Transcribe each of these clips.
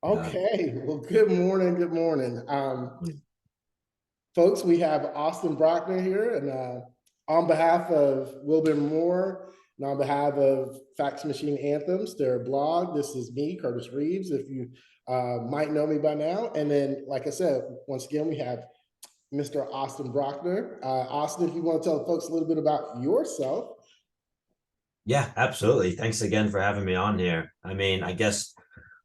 Okay, well, good morning, good morning. Folks, we have Austin Brockner here, and on behalf of Wilbur and on behalf of Fax Machine Anthems, their blog, this is me, Curtis Reeves, if you might know me by now. And then, like I said, once again, we have Mr. Austin Brockner. Austin, if you want to tell folks a little bit about yourself. Yeah, absolutely. Thanks again for having me on here. I mean, I guess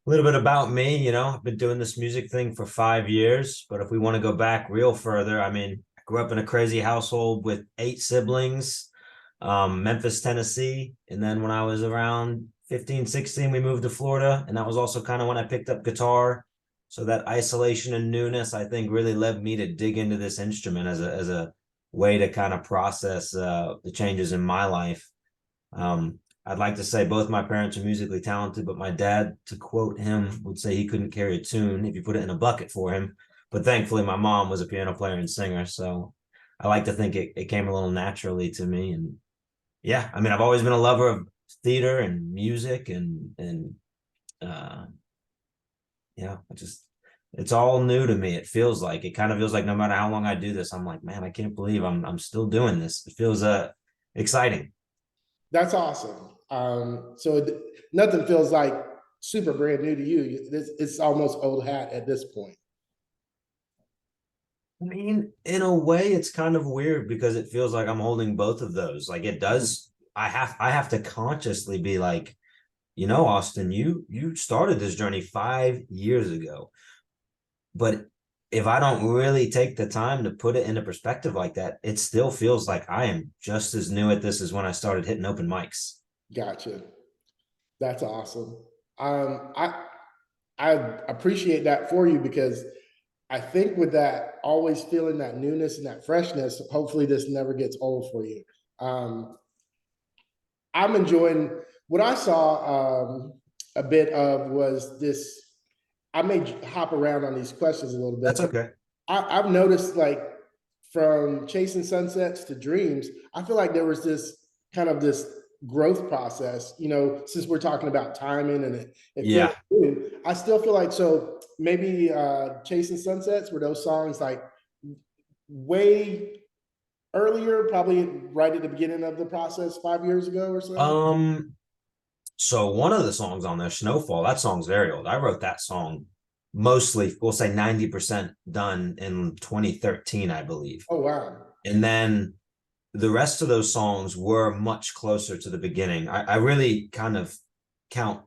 a little bit about me, I've been doing this music thing for 5 years, but if we want to go back real further, I mean, I grew up in a crazy household with 8 siblings, Memphis, Tennessee. And then when I was around 15, 16, we moved to Florida. And that was also kind of when I picked up guitar. So that isolation and newness, I think, really led me to dig into this instrument as a way to kind of process the changes in my life. I'd like to say both my parents are musically talented, but my dad, to quote him, would say he couldn't carry a tune if you put it in a bucket for him. But thankfully, my mom was a piano player and singer. So I like to think it came a little naturally to me. And yeah, I mean, I've always been a lover of theater and music and uh, yeah, it's all new to me. It kind of feels like no matter how long I do this, I'm like, man, I can't believe I'm still doing this. It feels exciting. That's awesome. Nothing feels like super brand new to you. It's almost old hat at this point. I mean, in a way, it's kind of weird because it feels like I'm holding both of those. Like it does. I have to consciously be like, Austin, you started this journey 5 years ago. But if I don't really take the time to put it into perspective like that, it still feels like I am just as new at this as when I started hitting open mics. Gotcha. That's awesome. Um, I I appreciate that for you because I think with that always feeling that newness and that freshness, hopefully this never gets old for you. Um, I'm enjoying what I saw a bit of was this. I may hop around on these questions a little bit, That's but okay. I've noticed like from chasing sunsets to dreams, I feel like there was this growth process, since we're talking about timing and it feels Yeah. new. I still feel like so maybe chasing sunsets were those songs like way earlier, probably right at the beginning of the process 5 years ago or so. Um, so one of the songs on there, Snowfall, that song's very old. I wrote that song mostly, we'll say 90% done in 2013, I believe. Oh wow. And then the rest of those songs were much closer to the beginning. I really kind of count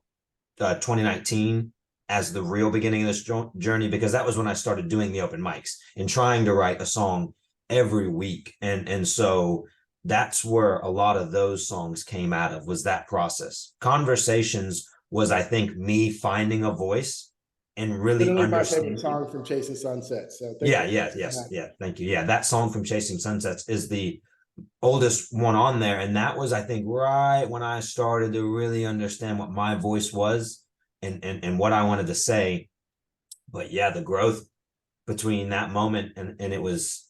2019 as the real beginning of this journey because that was when I started doing the open mics and trying to write a song every week. And so that's where a lot of those songs came out of, was that process. Conversations was, I think, me finding a voice and really Literally my favorite understanding. song from Chasing Sunsets. So thank you Yeah, for yeah, mentioning yes, that. yeah, thank you. Yeah, that song from Chasing Sunsets is the oldest one on there. And that was, I think, right when I started to really understand what my voice was and what I wanted to say. But yeah, the growth between that moment and it was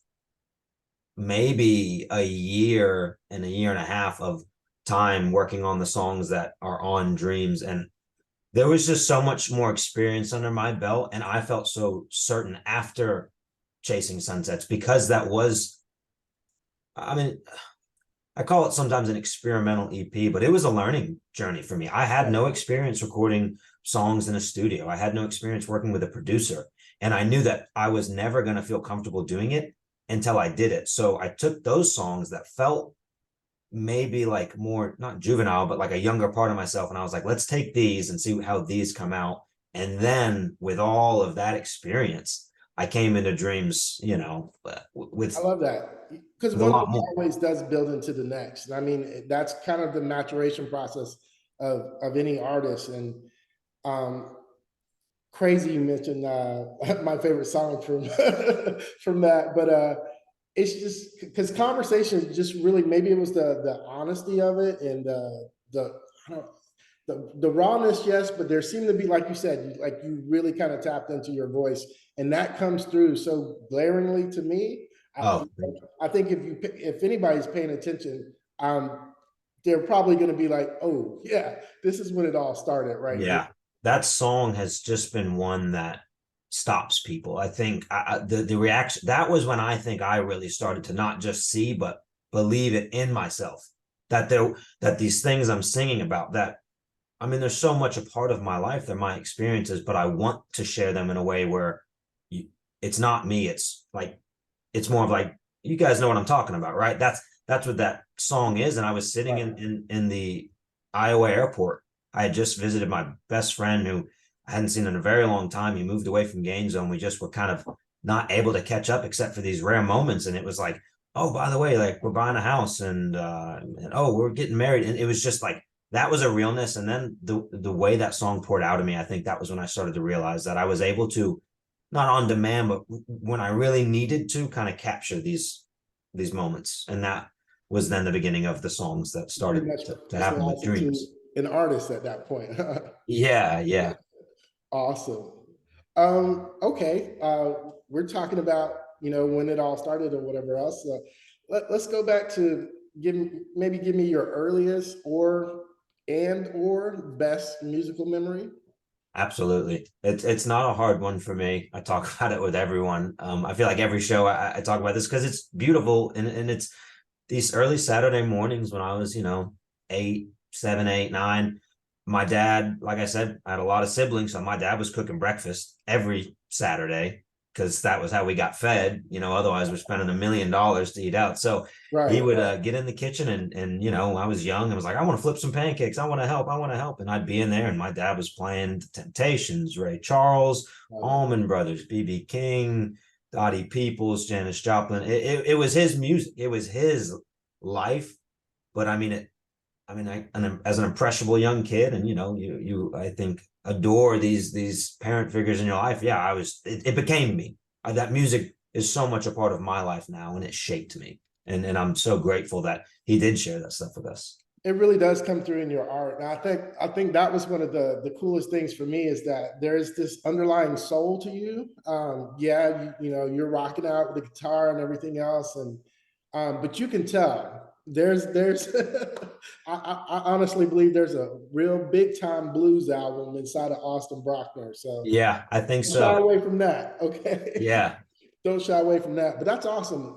maybe a year and a half of time working on the songs that are on Dreams. And there was just so much more experience under my belt. And I felt so certain after Chasing Sunsets because that was, I mean, I call it sometimes an experimental EP, but it was a learning journey for me. I had no experience recording songs in a studio. I had no experience working with a producer. And I knew that I was never going to feel comfortable doing it until I did it. So I took those songs that felt maybe like more, not juvenile, but like a younger part of myself. And I was like, let's take these and see how these come out. And then with all of that experience, I came into Dreams, I with, love that because with a one lot thing more. always does build into the next. I mean, that's kind of the maturation process of any artist. And um, crazy you mentioned my favorite song from from that, but it's just because conversations just really maybe it was the honesty of it and the I don't, the rawness, yes, but there seemed to be, like you said, like you really kind of tapped into your voice, and that comes through so glaringly to me. I, Oh, thank you. I think if anybody's paying attention, they're probably going to be like, "Oh, yeah, this is when it all started, right here." Yeah. that song has just been one that stops people. I think the reaction, that was when I think I really started to not just see but believe it in myself, that these things I'm singing about, that I mean, there's so much a part of my life, they're my experiences, but I want to share them in a way where you, it's not me. It's like, it's more of like, you guys know what I'm talking about, right? That's what that song is. And I was sitting in the Iowa airport. I had just visited my best friend who I hadn't seen in a very long time. He moved away from Gainesville, and we just were kind of not able to catch up except for these rare moments. And it was like, oh, by the way, like we're buying a house, and oh, we're getting married. And it was just like, that was a realness. And then the way that song poured out of me, I think that was when I started to realize that I was able to, not on demand, but when I really needed to, kind of capture these moments. And that was then the beginning of the songs that started to happen with Specializing to Dreams. an artist at that point. Yeah, yeah, Awesome. Okay. We're talking about, when it all started or whatever else. Let's go back to give me your earliest or best musical memory. absolutely. It's not a hard one for me. I talk about it with everyone. I feel like every show I talk about this because it's beautiful, and it's these early Saturday mornings when I was, 8, 7, 8, 9. My dad, like I said, I had a lot of siblings, so my dad was cooking breakfast every Saturday because that was how we got fed. Otherwise we're spending $1 million to eat out. So he Right. would get in the kitchen, and I was young and was like, I want to flip some pancakes. I want to help. I want to help. And I'd be in there, and my dad was playing the Temptations, Ray Charles, Allman Brothers, BB King, Dottie Peoples, Janis Joplin. It was his music. It was his life. But I mean, as an impressionable young kid, and you I think adore these parent figures in your life. Yeah, it became me. That music is so much a part of my life now, and it shaped me. And I'm so grateful that he did share that stuff with us. It really does come through in your art. And I think that was one of the coolest things for me, is that there's this underlying soul to you. Yeah, you're rocking out with the guitar and everything else, and but you can tell there's I honestly believe there's a real big time blues album inside of Austin Brockner. So Yeah, I think don't shy so. away from that. Okay. Yeah, Don't shy away from that. But that's awesome.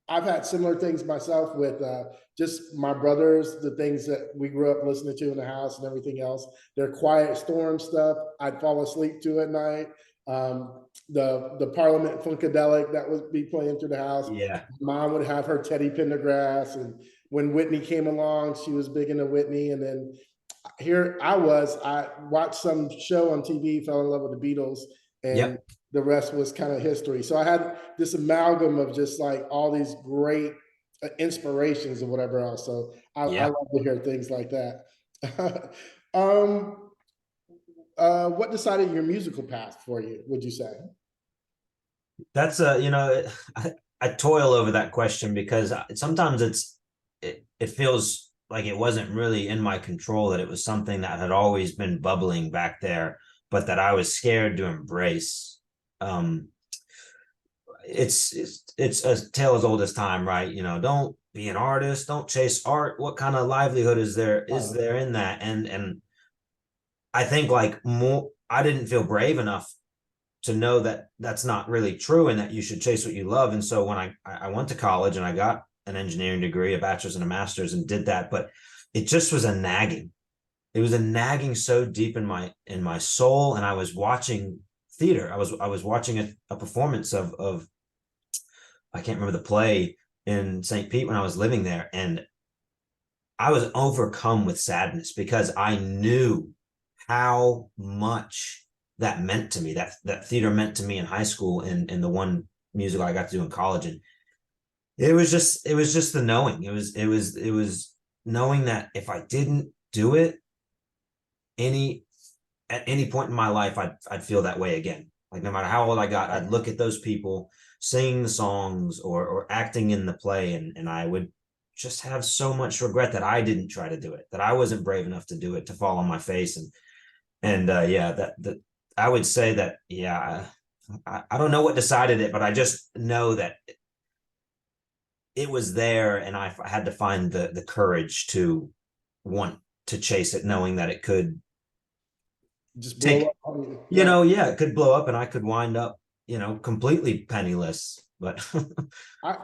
I've had similar things myself with just my brothers, the things that we grew up listening to in the house and everything else. Their Quiet Storm stuff, I'd fall asleep to at night. The Parliament Funkadelic that would be playing through the house. yeah, Mom would have her Teddy Pendergrass, and when Whitney came along, she was big into Whitney. And then here I watched some show on TV, fell in love with the Beatles, and yep, the rest was kind of history. So I had this amalgam of just like all these great inspirations and whatever else. So I yeah. love to hear things like that. um, what decided your musical path for you, would you say? That's I toil over that question because sometimes it feels like it wasn't really in my control, that it was something that had always been bubbling back there, but that I was scared to embrace. Um, it's a tale as old as time, right? Don't be an artist, don't chase art. What kind of livelihood is there in that? And I think like more, I didn't feel brave enough to know that that's not really true, and that you should chase what you love. And so when I went to college and I got an engineering degree, a bachelor's and a master's, and did that, but it just was a nagging. It was a nagging so deep in my soul. And I was watching theater. I was watching a performance of I can't remember the play in St. Pete when I was living there, and I was overcome with sadness because I knew how much that meant to me, that theater meant to me in high school, and the one musical I got to do in college. And it was just the knowing. It was knowing that if I didn't do it any at any point in my life, I'd feel that way again. Like no matter how old I got, I'd look at those people singing the songs or acting in the play, and I would just have so much regret that I didn't try to do it, that I wasn't brave enough to do it, to fall on my face. And yeah, that I would say that, yeah, I don't know what decided it, but I just know that it was there, and I had to find the courage to want to chase it, knowing that it could just blow take, up on you. you Right. know, yeah, it could blow up and I could wind up, completely penniless. But I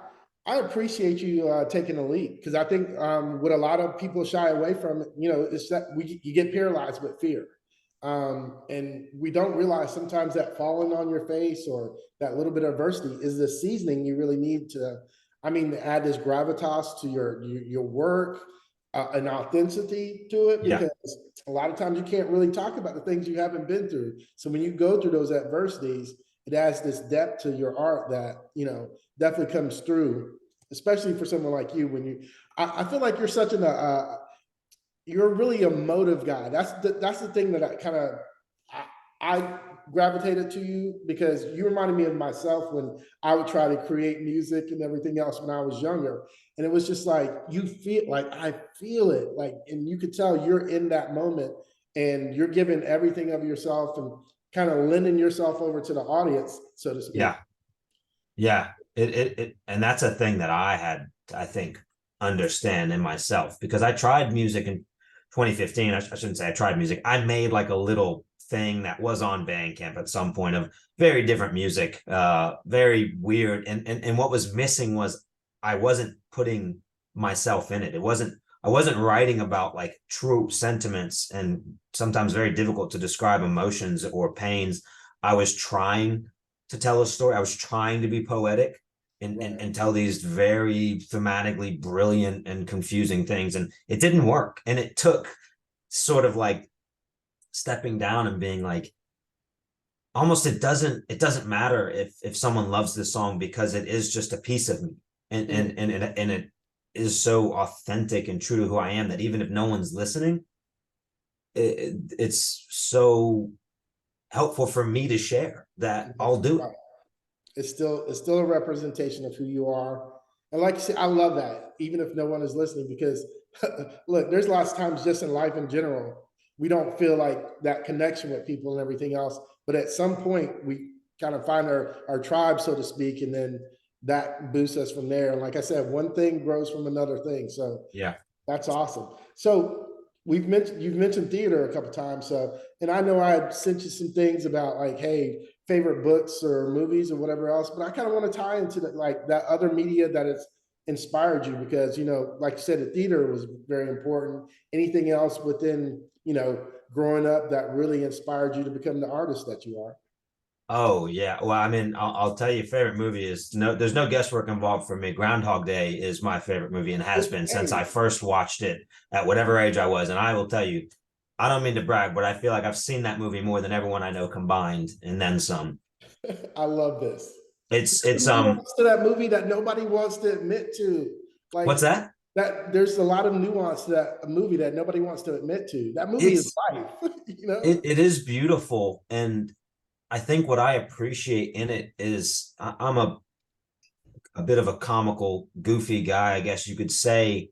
I appreciate you taking the leap because I think what a lot of people shy away from, is that you get paralyzed with fear, and we don't realize sometimes that falling on your face or that little bit of adversity is the seasoning you really need to. I mean, to add this gravitas to your work, an authenticity to it, yeah, because a lot of times you can't really talk about the things you haven't been through. So when you go through those adversities, it adds this depth to your art that definitely comes through, especially for someone like you. I feel like you're such you're really a motive guy. That's the thing that I gravitated to you because you reminded me of myself when I would try to create music and everything else when I was younger. And it was just like you feel like I feel it, like, and you could tell you're in that moment and you're giving everything of yourself and kind of lending yourself over to the audience, so to speak. yeah, yeah. And that's a thing that I had, I think, understand in myself because I tried music in 2015. I shouldn't say I tried music. I made like a little thing that was on Bandcamp at some point of very different music, very weird. And what was missing was I wasn't putting myself in it. I wasn't writing about like true sentiments and sometimes very difficult to describe emotions or pains. I was trying to tell a story. I was trying to be poetic Right. and tell these very thematically brilliant and confusing things. And it didn't work. And it took sort of like stepping down and being like, almost it doesn't matter if someone loves this song because it is just a piece of me. Mm. And it is so authentic and true to who I am that even if no one's listening, it's so helpful for me to share that I'll do it. Right. It's still a representation of who you are. And like you said, I love that, even if no one is listening, because look, there's lots of times just in life in general, we don't feel like that connection with people and everything else. But at some point we kind of find our tribe, so to speak, and then that boosts us from there. And like I said, one thing grows from another thing. So Yeah. that's awesome. So you've mentioned theater a couple times. So, and I know I had sent you some things about like, hey, favorite books or movies or whatever else, but I kind of want to tie into like that other media that has inspired you because like you said, the theater was very important. Anything else within growing up that really inspired you to become the artist that you are? Oh yeah. Well, I mean, I'll tell you, favorite movie is no. There's no guesswork involved for me. Groundhog Day is my favorite movie and has been since I Okay. first watched it at whatever age I was. And I will tell you, I don't mean to brag, but I feel like I've seen that movie more than everyone I know combined, and then some. I love this. It's Nuance to that movie that nobody wants to admit to. Like what's that? that there's a lot of nuance to that a movie that nobody wants to admit to. That movie is It's life, it is beautiful, and I think what I appreciate in it is I'm a bit of a comical, goofy guy, I guess you could say.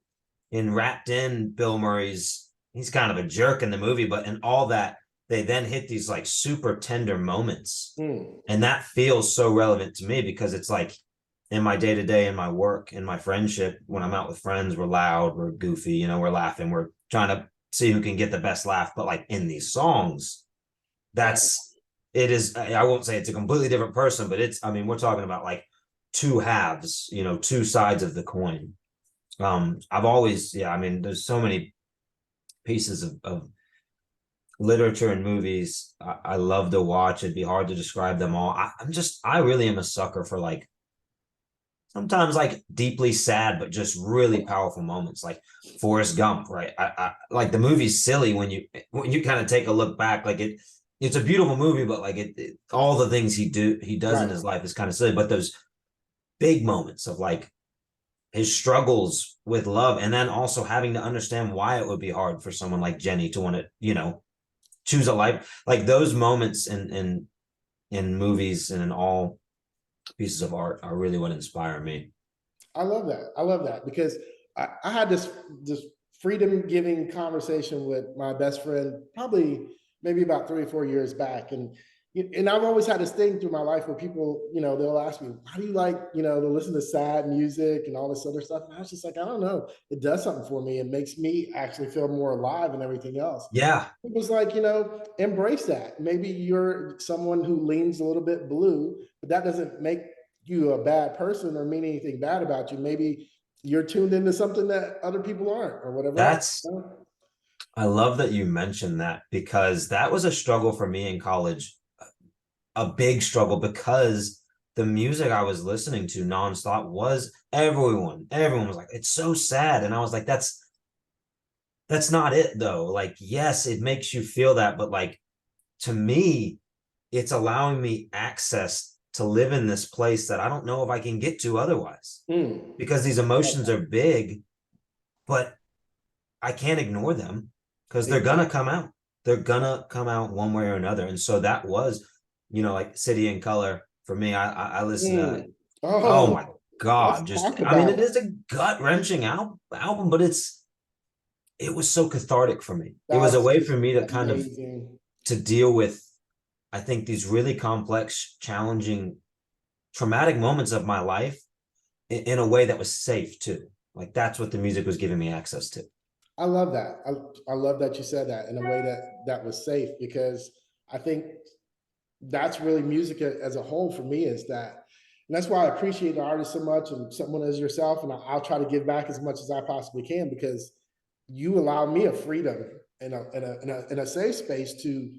In Wrapped in Bill Murray's, he's kind of a jerk in the movie, but in all that, they then hit these like super tender moments. Mm. And that feels so relevant to me because it's like in my day to day, in my work, in my friendship, when I'm out with friends, we're loud, we're goofy, we're laughing, we're trying to see who can get the best laugh. But like in these songs, Right. that's it is. I won't say it's a completely different person, but I mean, we're talking about like two halves, two sides of the coin. I've always, yeah, I mean, there's so many pieces of literature and movies I love to watch. It'd be hard to describe them all. I really am a sucker for like sometimes like deeply sad, but just really powerful moments like Forrest Gump, right? I like the movie's silly when you kind of take a look back, like it's a beautiful movie, but like all the things he does in Right. his life is kind of silly, but those big moments of like his struggles with love and then also having to understand why it would be hard for someone like Jenny to want to, choose a life like those moments in movies and in all pieces of art are really what inspire me. I love that. I love that because I had this freedom giving conversation with my best friend probably maybe about 3 or 4 years back, and and I've always had this thing through my life where people, they'll ask me, why do you like, to listen to sad music and all this other stuff? And I was just like, I don't know. It does something for me. It makes me actually feel more alive and everything else. Yeah, It was like, embrace that. Maybe you're someone who leans a little bit blue, but that doesn't make you a bad person or mean anything bad about you. Maybe you're tuned into something that other people aren't or whatever else. that's I love that you mentioned that, because that was a struggle for me in college, a big struggle, because the music I was listening to nonstop was everyone was like, it's so sad. And I was like, that's not it though. Like, yes, it makes you feel that, but like, to me, it's allowing me access to live in this place that I don't know if I can get to otherwise, because these emotions are big, but I can't ignore them because they're gonna come out. They're gonna come out one way or another. And so that was, like City and Color for me. I listened to, oh my Let's God, just, talk I mean, about it is a gut-wrenching album, but it was so cathartic for me. It was a that's way just for me to kind of amazing. to deal with, I think, these really complex, challenging, traumatic moments of my life in a way that was safe too. Like, that's what the music was giving me access to. I love that. I love that you said that in a way that was safe, because I think that's really music as a whole for me, is that. And that's why I appreciate the artist so much, and someone as yourself. And I'll try to give back as much as I possibly can, because you allow me a freedom and a safe space to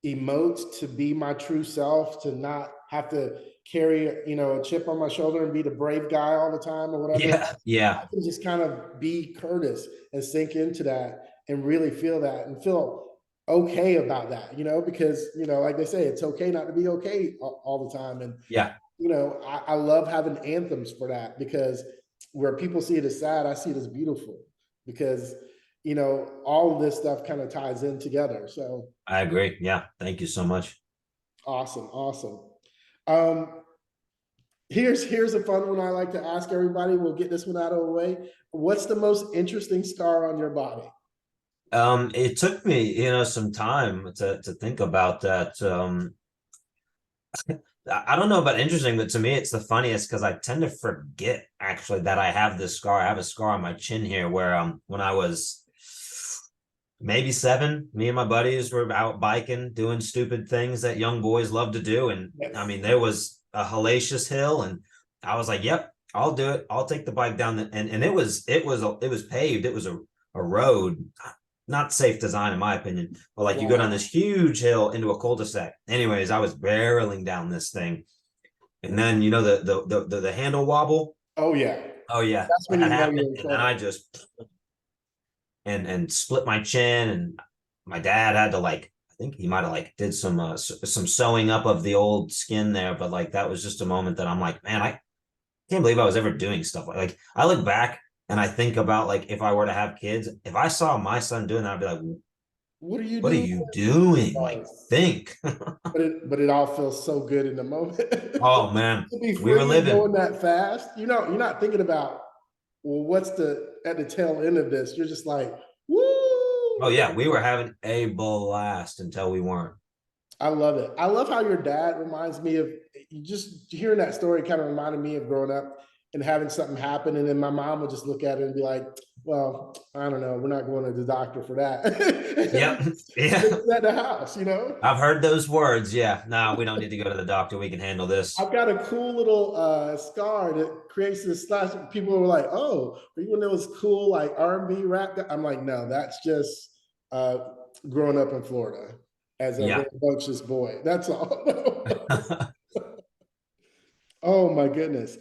emote, to be my true self, to not have to carry, a chip on my shoulder and be the brave guy all the time or whatever. Yeah, yeah. I can just kind of be Curtis and sink into that and really feel that and feel okay about that, because, like they say, it's okay not to be okay all the time. And, Yeah. I love having anthems for that, because where people see it as sad, I see it as beautiful, because, all of this stuff kind of ties in together. So I agree. Yeah. Thank you so much. awesome. Um, here's a fun one I like to ask everybody. We'll get this one out of the way. What's the most interesting scar on your body? It took me, some time to think about that. I don't know about interesting, but to me, it's the funniest because I tend to forget actually that I have this scar. I have a scar on my chin here where when I was maybe 7, me and my buddies were out biking, doing stupid things that young boys love to do. And I mean, there was a hellacious hill, and I was like, yep, I'll do it. I'll take the bike down and it was paved. It was a road, not safe design in my opinion, but like, you go down this huge hill into a cul-de-sac. Anyways, I was barreling down this thing, and then the handle wobble. Oh yeah. Oh yeah, That's when that you know happened, you're in and then trouble. I just and split my chin, and my dad had to, like, I think he might have like did some sewing up of the old skin there, but like, that was just a moment that I'm like, man, I can't believe I was ever doing stuff like I look back and I think about, like, if I were to have kids, if I saw my son doing that, I'd be like, What are you what are doing? you doing? Like, think. But it all feels so good in the moment. Oh man, To be we were free and living. going that fast, you're not thinking about, well, what's at the tail end of this? You're just like, Oh woo! yeah, we were having a blast until we weren't. I love it. I love how your dad reminds me of, just hearing that story kind of reminded me of growing up and having something happen. And then my mom would just look at it and be like, well, I don't know, we're not going to the doctor for that. And we Yep. Yeah. fix it at the house. I've heard those words. Yeah. No, we don't need to go to the doctor. We can handle this. I've got a cool little scar that creates this slash. People were like, "Oh, are you one of those cool like R&B rap guy?" I'm like, "No, that's just uh, growing up in Florida as a Yeah. rambunctious boy. That's all." Oh my goodness.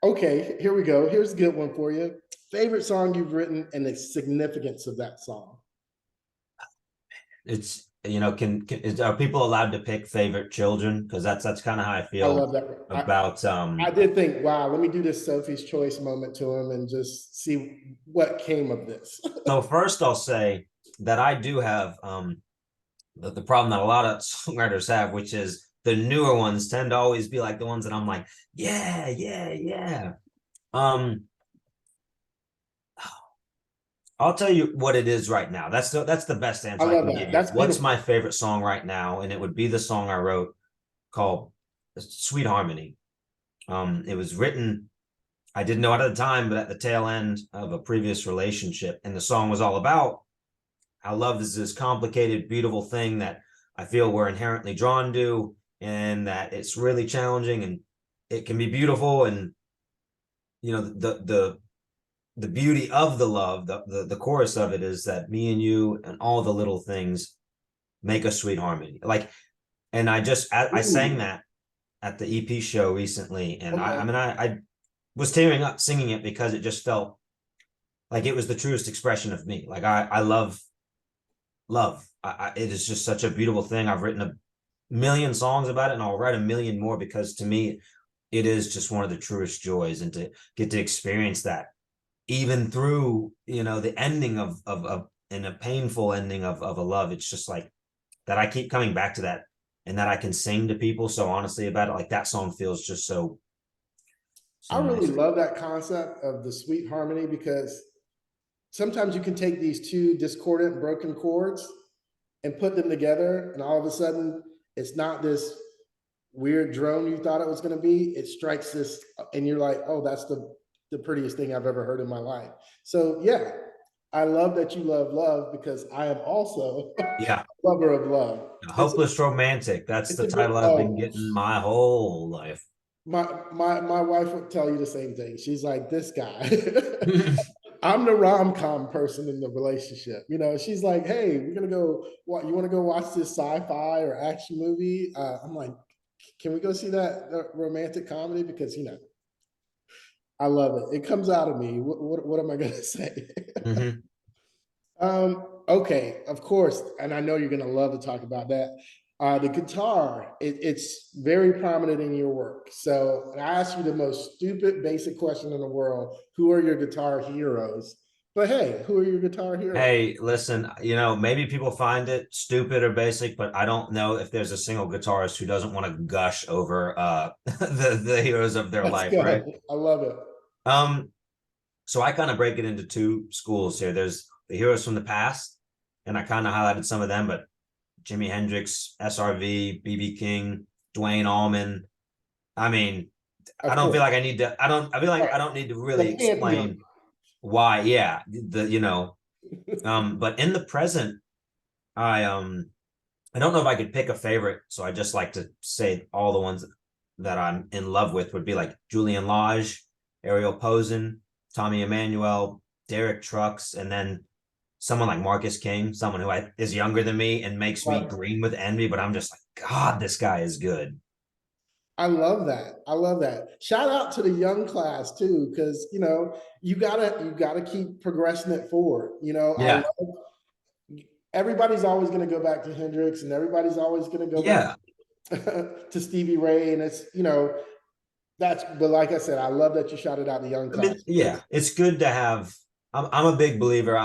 Okay, here we go. Here's a good one for you. Favorite song you've written and the significance of that song. It's, are people allowed to pick favorite children? Because that's kind of how I I feel love that. about I did think, wow, let me do this Sophie's Choice moment to him and just see what came of this. so first I'll say that I do have the problem that a lot of songwriters have, which is the newer ones tend to always be like the ones that I'm like, yeah. Um, I'll tell you what it is right now. That's the best I answer I love can that. give you. That's What's beautiful. my favorite song right now? And it would be the song I wrote called Sweet Harmony. It was written, I didn't know it at the time, but at the tail end of a previous relationship. And the song was all about how love is this complicated, beautiful thing that I feel we're inherently drawn to, and that it's really challenging and it can be beautiful. And the beauty of the love, the chorus of it is that me and you and all the little things make a sweet harmony. Like, and I sang Ooh, that at the EP show recently, and I okay. mean I was tearing up singing it because it just felt like it was the truest expression of me. Like I love love. It is just such a beautiful thing. I've written a million songs about it, and I'll write a million more because to me, it is just one of the truest joys, and to get to experience that even through the ending of and a painful ending of a love. It's just like that I keep coming back to that, and that I can sing to people so honestly about it. Like that song feels just so I really nice. love that concept of the sweet harmony because sometimes you can take these two discordant broken chords and put them together, and all of a sudden it's not this weird drone you thought it was going to be. It strikes this, and you're like, oh, that's the prettiest thing I've ever heard in my life. So yeah, I love that you love love because I am also a Yeah. lover of love. It's Hopeless romantic. That's it's the a bit title I've been oh, getting my whole life. my wife would tell you the same thing. She's like, this guy. I'm the rom-com person in the relationship. She's like, hey, we're gonna go. What you want to go watch this sci-fi or action movie? I'm like, can we go see that romantic comedy? Because I love it. It comes out of me. What am I gonna say? Hmm. Okay, of course, and I know you're gonna love to talk about that. The guitar, it's very prominent in your work. So I ask you the most stupid, basic question in the world: who are your guitar heroes? But hey, who are your guitar heroes? Hey, listen, maybe people find it stupid or basic, but I don't know if there's a single guitarist who doesn't want to gush over the heroes of their Let's life, right? go. I love it. Um, so I kind of break it into two schools here. There's the heroes from the past, and I kind of highlighted some of them, but Jimi Hendrix, SRV, BB King, Dwayne Allman. I mean, I Of don't feel course. like I need to, I feel like Right. I don't need to The really pantheon. explain why. Yeah. But in the present, I, I don't know if I could pick a favorite. So I just like to say all the ones that I'm in love with would be like Julian Lage, Ariel Posen, Tommy Emmanuel, Derek Trucks, and then someone like Marcus King, someone who is younger than me and makes me Right. green with envy, but I'm just like, God, this guy is good. I love that. I love that. Shout out to the young class too, because you gotta keep progressing it forward. I Yeah. love everybody's always gonna go back to Hendrix and everybody's always gonna go back Yeah. to Stevie Ray. And but like I said, I love that you shouted out the young I mean, class yeah, because it's good to have. I'm a big believer.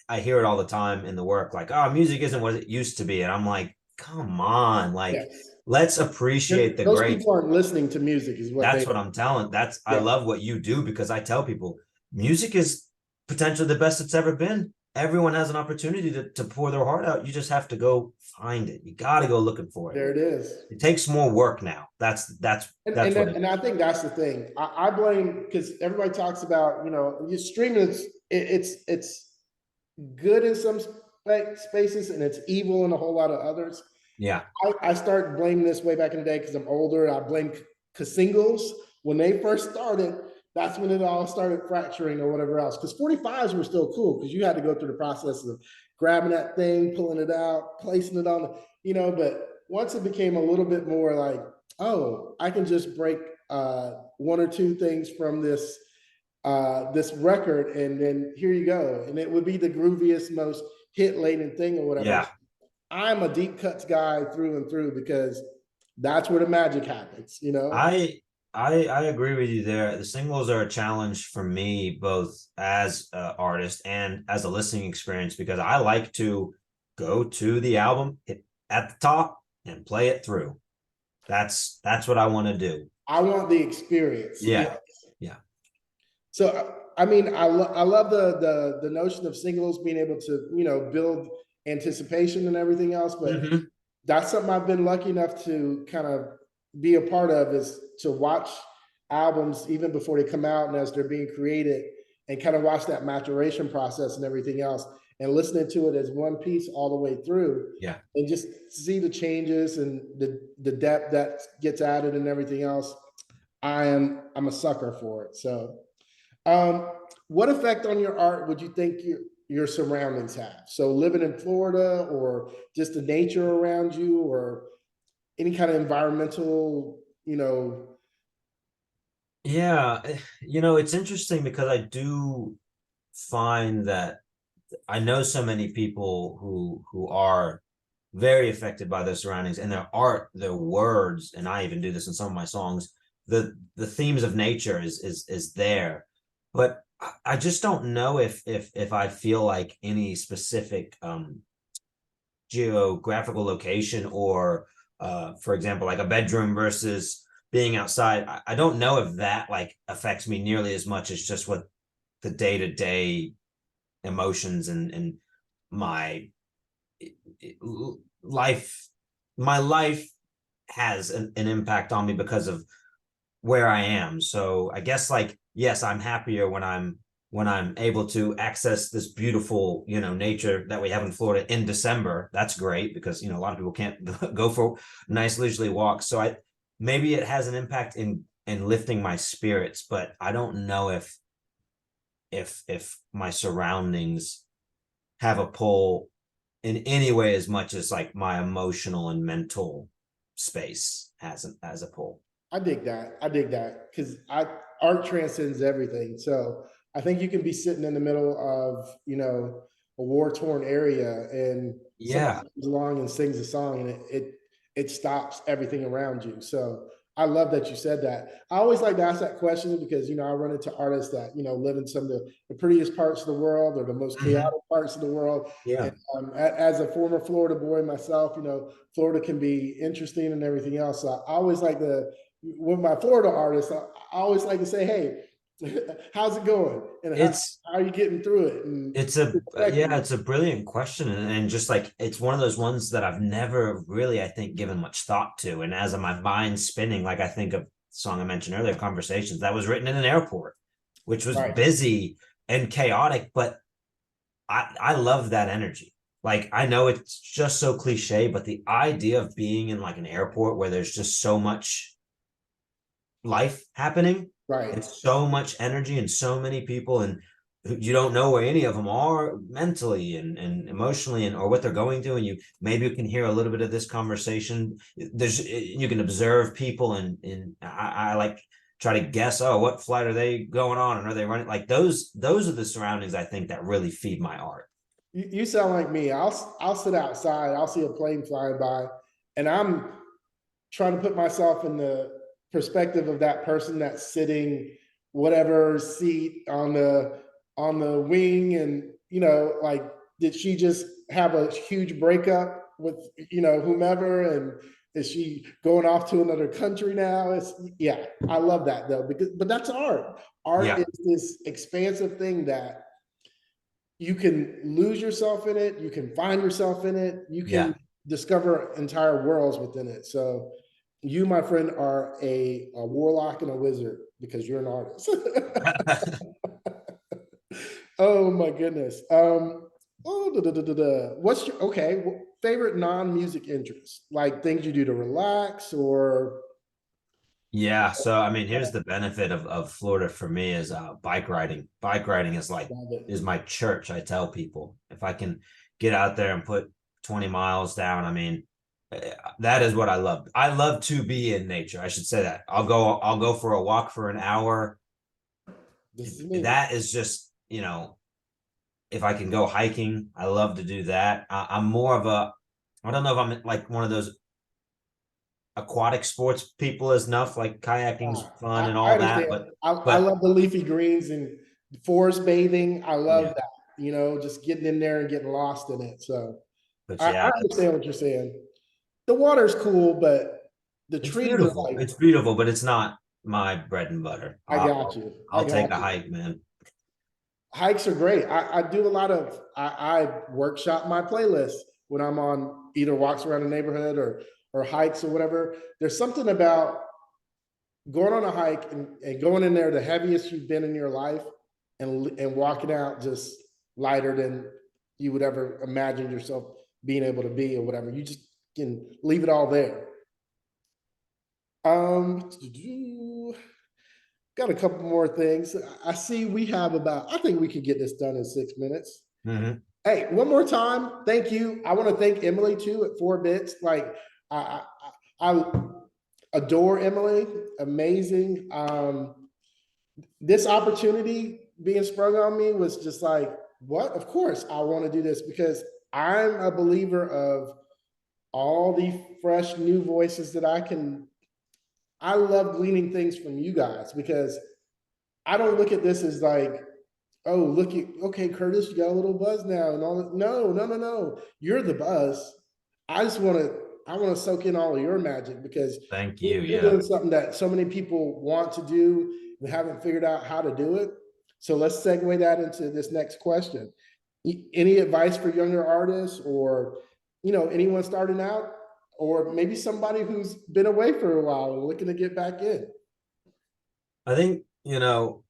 I hear it all the time in the work, like, oh, music isn't what it used to be. And I'm like, come on, like, yes, let's appreciate the those greats. people aren't listening to music is what they That's what I'm telling. I yeah. love what you do because I tell people music is potentially the best it's ever been. Everyone has an opportunity to pour their heart out. You just have to go find it. You got to go looking for it. There it is. It takes more work now. And That's and what it and I think that's the thing. I blame because everybody talks about you streaming. It's good in some spaces and it's evil in a whole lot of others. Yeah. I start blaming this way back in the day because I'm older. I blame singles when they first started. That's when it all started fracturing or whatever else. Because 45s were still cool because you had to go through the process of grabbing that thing, pulling it out, placing it on, But once it became a little bit more like, oh, I can just break one or two things from this record, and then here you go, and it would be the grooviest, most hit laden thing or whatever. Yeah. I'm a deep cuts guy through and through because that's where the magic happens. I agree with you there. The singles are a challenge for me, both as an artist and as a listening experience, because I like to go to the album, hit at the top, and play it through. That's what I want to do. I want the experience. Yeah, Yeah. yeah. So I mean, I love the notion of singles being able to, build anticipation and everything else, but Mhm. that's something I've been lucky enough to kind of be a part of, is to watch albums even before they come out and as they're being created, and kind of watch that maturation process and everything else, and listening to it as one piece all the way through, Yeah. and just see the changes and the depth that gets added and everything else. I'm a sucker for it. So what effect on your art would you think your surroundings have? So living in Florida, or just the nature around you, or any kind of environmental, Yeah, it's interesting because I do find that I know so many people who are very affected by their surroundings and their art, their words, and I even do this in some of my songs. The themes of nature is there, but I just don't know if I feel like any specific geographical location, or for example, like a bedroom versus being outside. I don't know if that like affects me nearly as much as just what the day-to-day emotions and my life my life has an impact on me because of where I am. So I guess, like, yes, I'm happier when I'm able to access this beautiful, nature that we have in Florida in December. That's great because, a lot of people can't go for nice leisurely walks. So maybe it has an impact in lifting my spirits, but I don't know if my surroundings have a pull in any way as much as like my emotional and mental space has a pull. I dig that. I dig that because I art transcends everything. So I think you can be sitting in the middle of, a war torn area, and somebody Yeah. comes along and sings a song, and it stops everything around you. So I love that you said that. I always like to ask that question because, I run into artists that, live in some of the prettiest parts of the world, or the most Mhm. chaotic parts of the world. And Yeah. as a former Florida boy myself, Florida can be interesting and everything else. So I always like to, with my Florida artists, I always like to say, hey, how's it going? And It's how are you getting through it? And it's it's a affecting yeah, you. it's a brilliant question, and just like it's one of those ones that I've never really, I think, given much thought to. And as my mind's spinning, like I think of the song I mentioned earlier, Conversations, that was written in an airport, which was Right. busy and chaotic, but I love that energy. Like, I know it's just so cliche, but the idea of being in like an airport where there's just so much life happening Right. and so much energy and so many people, and you don't know where any of them are mentally and emotionally, and or what they're going through, and maybe you can hear a little bit of this conversation. You can observe people, and I like try to guess, oh, what flight are they going on, and are they running? Like, those are the surroundings I think that really feed my art. You sound like me. I'll sit outside. I'll see a plane flying by, and I'm trying to put myself in the perspective of that person that's sitting whatever seat on the wing, and like, did she just have a huge breakup with whomever, and is she going off to another country now? It's, yeah, I love that though, because but that's art. Art Yeah. is this expansive thing that you can lose yourself in it, you can find yourself in it, you Yeah. can discover entire worlds within it. So you, my friend, are a warlock and a wizard because you're an artist. Oh my goodness. What's your favorite non-music interest? Like things you do to relax, or Yeah, so I mean, here's the benefit of Florida for me is bike riding. Bike riding love it. is my church. I tell people, if I can get out there and put 20 miles down, I mean, that is what I love. I love to be in nature. I should say that. I'll go for a walk for an hour. This is me. That is just, if I can go hiking, I love to do that. I'm more of I don't know if I'm like one of those aquatic sports people is enough, like kayaking's fun and I all that, understand. I but love the leafy greens and forest bathing. I love yeah, that. Just getting in there and getting lost in it. So but I yeah, understand what you're saying. The water's cool, but the it's trees are beautiful. like, It's beautiful, but it's not my bread and butter. I got you. I I'll take got a you. hike, man. Hikes are great. I do a lot of, I workshop my playlist when I'm on either walks around the neighborhood or hikes or whatever. There's something about going on a hike and going in there the heaviest you've been in your life and walking out just lighter than you would ever imagine yourself being able to be or whatever. You just can leave it all there. Got a couple more things. I see we have about, I think we could get this done in 6 minutes. Mhm. Hey, one more time, thank you. I want to thank Emily too at 4 Bits. Like I adore Emily, amazing. This opportunity being sprung on me was just like, what? Of course I want to do this because I'm a believer of all the fresh new voices that I love gleaning things from you guys because I don't look at this as like, oh, look at, okay, Curtis, you got a little buzz now and all that. No, no, no, no. You're the buzz. I want to soak in all of your magic because Thank you. you're Yeah. doing something that so many people want to do and haven't figured out how to do it. So let's segue that into this next question. Any advice for younger artists or, anyone starting out or maybe somebody who's been away for a while and looking to get back in? I think, the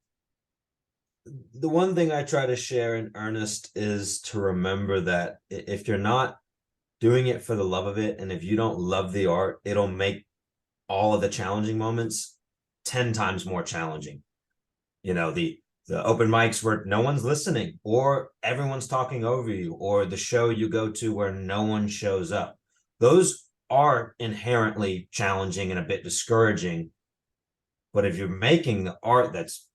one thing I try to share in earnest is to remember that if you're not doing it for the love of it, and if you don't love the art, it'll make all of the challenging moments 10 times more challenging. The open mics where no one's listening, or everyone's talking over you, or the show you go to where no one shows up. Those are inherently challenging and a bit discouraging. But if you're making the art that's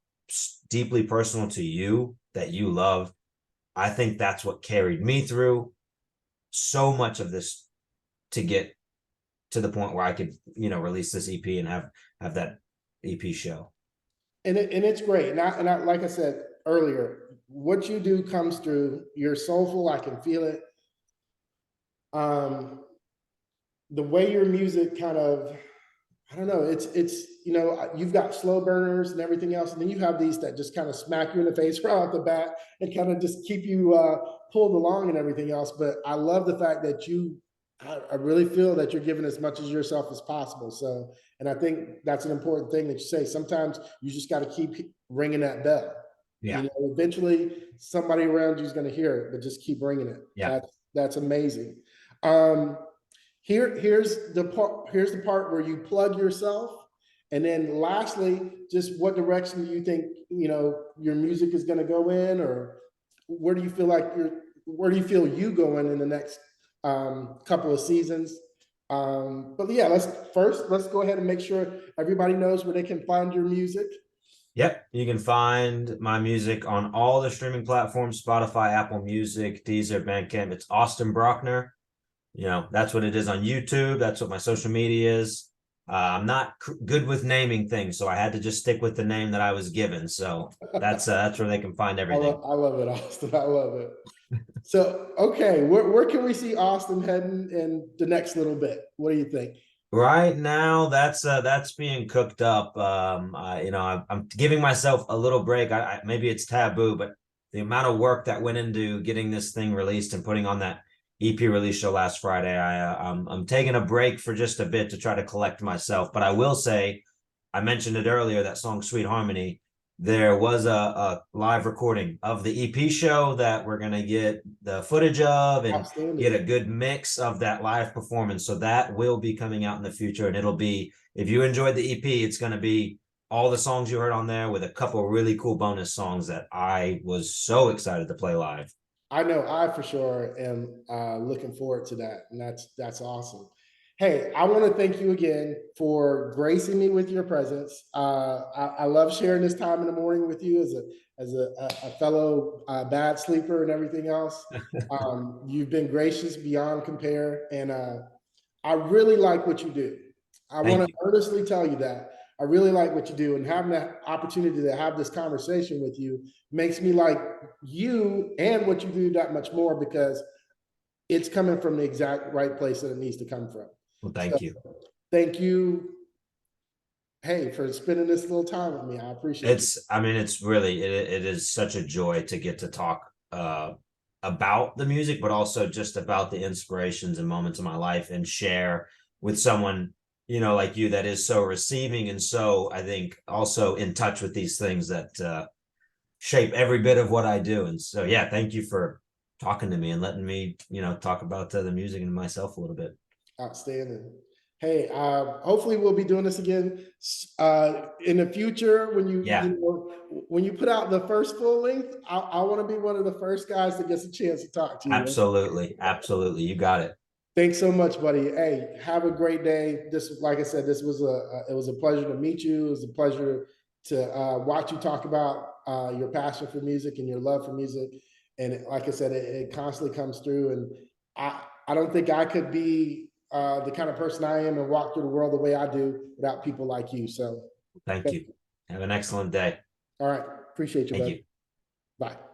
deeply personal to you, that you love, I think that's what carried me through so much of this to get to the point where I could, release this EP and have that EP show. And it's great. And I, like I said earlier, what you do comes through. You're soulful. I can feel it. The way your music kind of, I don't know, it's you've got slow burners and everything else, and then you have these that just kind of smack you in the face right off the bat and kind of just keep you pulled along and everything else. But I love the fact that I really feel that you're giving as much of yourself as possible. So, and I think that's an important thing that you say. Sometimes you just got to keep ringing that bell. Yeah. Eventually somebody around you is going to hear it, but just keep ringing it. Yeah. That's amazing. Here's the part where you plug yourself, and then lastly, just what direction do you think your music is going to go in, or where do you feel you going in the next couple of seasons? But yeah, let's go ahead and make sure everybody knows where they can find your music. Yep, you can find my music on all the streaming platforms: Spotify, Apple Music, Deezer, Bandcamp. It's Austin Brockner. That's what it is on YouTube. That's what my social media is. I'm not good with naming things, so I had to just stick with the name that I was given. So that's where they can find everything. I love it, Austin. I love it. So, okay, where can we see Austin heading in the next little bit? What do you think? Right now, that's being cooked up. I'm giving myself a little break. Maybe it's taboo, but the amount of work that went into getting this thing released and putting on that EP release show last Friday, I'm taking a break for just a bit to try to collect myself. But I will say, I mentioned it earlier, that song Sweet Harmony. There was a live recording of the EP show that we're gonna get the footage of and get a good mix of that live performance. So that will be coming out in the future, and it'll be, if you enjoyed the EP, it's gonna be all the songs you heard on there with a couple really cool bonus songs that I was so excited to play live. I know I for sure am looking forward to that, and that's awesome. Hey, I want to thank you again for gracing me with your presence. I love sharing this time in the morning with you as a fellow bad sleeper and everything else. You've been gracious beyond compare, and I really like what you do. I want to earnestly tell you that. I really like what you do, and having that opportunity to have this conversation with you makes me like you and what you do that much more, because it's coming from the exact right place that it needs to come from. Well, thank you. Thank you. hey, for spending this little time with me. I appreciate it. I mean, it's really, it is such a joy to get to talk about the music, but also just about the inspirations and moments of my life and share with someone, you know, like you that is so receiving and so, I think, also in touch with these things that shape every bit of what I do. And so, yeah, thank you for talking to me and letting me, you know, talk about the music and myself a little bit. Outstanding. Hey, hopefully we'll be doing this again in the future. When Yeah, you know, when you put out the first full length, I want to be one of the first guys that gets a chance to talk to you. absolutely. Absolutely. You got it. Thanks so much, buddy. Hey, have a great day. This, like I said, this was it was a pleasure to meet you. It was a pleasure to watch you talk about your passion for music and your love for music. And like I said, it constantly comes through. And I don't think I could be the kind of person I am and walk through the world the way I do without people like you. So Thank thank you. you. Have an excellent day. All right. Appreciate you, Thank buddy. you. Bye.